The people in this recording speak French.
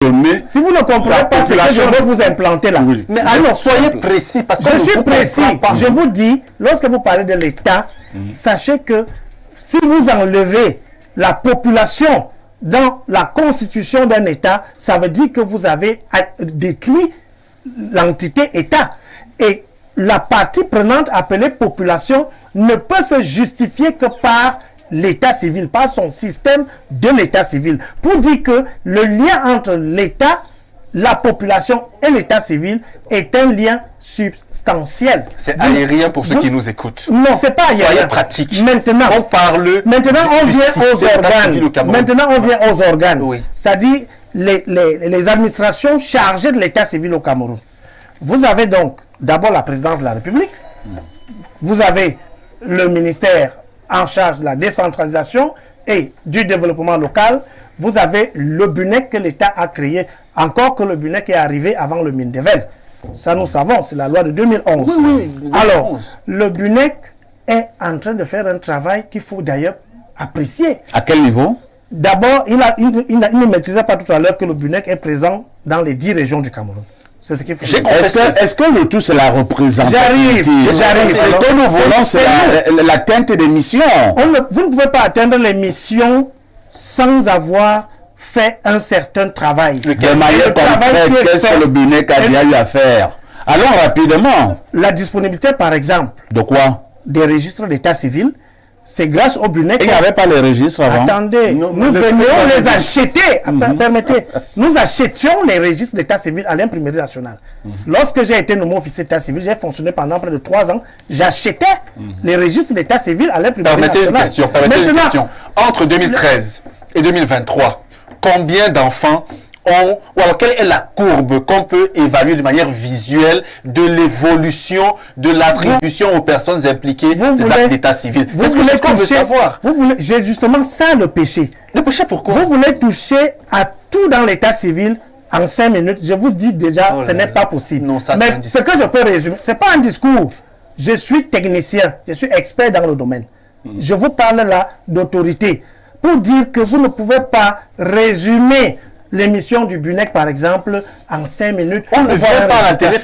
Si vous ne comprenez pas ce que je veux vous implanter là. Oui. Mais alors, soyez précis. Parce que je suis précis. Je vous dis, lorsque vous parlez de l'État, sachez que si vous enlevez la population dans la constitution d'un État, ça veut dire que vous avez détruit l'entité État. Et la partie prenante appelée population ne peut se justifier que par l'état civil, par son système de l'état civil. Pour dire que le lien entre l'État, la population et l'état civil est un lien substantiel. C'est aérien pour ceux qui nous écoutent. Non, c'est pas aérien. Soyez pratique. Maintenant, on parle. Maintenant, on vient aux organes. Maintenant, on vient aux organes. Oui. C'est-à-dire les administrations chargées de l'état civil au Cameroun. Vous avez donc d'abord la présidence de la République. Vous avez le ministère en charge de la décentralisation et du développement local. Vous avez le BUNEC que l'État a créé, encore que le BUNEC est arrivé avant le Mindevel. Ça, nous savons, c'est la loi de 2011. Oui, alors, le BUNEC est en train de faire un travail qu'il faut d'ailleurs apprécier. À quel niveau? D'abord, il ne maîtrisait pas tout à l'heure que le BUNEC est présent dans les 10 régions du Cameroun. C'est ce qu'il faut dire. Est-ce que le tout, c'est la représentation? J'arrive. Ce que nous voulons, c'est l'atteinte des missions. Vous ne pouvez pas atteindre les missions sans avoir fait un certain travail. De manière concrète, qu'est-ce que le BUNEC a déjà eu à faire? Allons rapidement. La disponibilité, par exemple, de quoi? Des registres d'état civil. C'est grâce au BUNEC. Il n'y avait pas les registres avant. Attendez, nous venions les acheter. Permettez, nous achetions les registres d'état civil à l'imprimerie nationale. Lorsque j'ai été nommé officier d'état civil, j'ai fonctionné pendant près de 3 ans. J'achetais les registres d'état civil à l'imprimerie nationale. Permettez une question. Entre 2013 et 2023, combien d'enfants ou alors quelle est la courbe qu'on peut évaluer de manière visuelle de l'évolution de l'attribution aux personnes impliquées des actes d'état civil? C'est ce qu'on veut savoir. J'ai justement ça le péché. Le péché pourquoi? Vous voulez toucher à tout dans l'état civil en 5 minutes. Je vous dis déjà, ce n'est pas possible. Non, ça, mais ce que je peux résumer, ce n'est pas un discours. Je suis technicien, je suis expert dans le domaine. Je vous parle là d'autorité. Pour dire que vous ne pouvez pas résumer l'émission du BUNEC, par exemple, en 5 minutes. On ne vient pas à la télé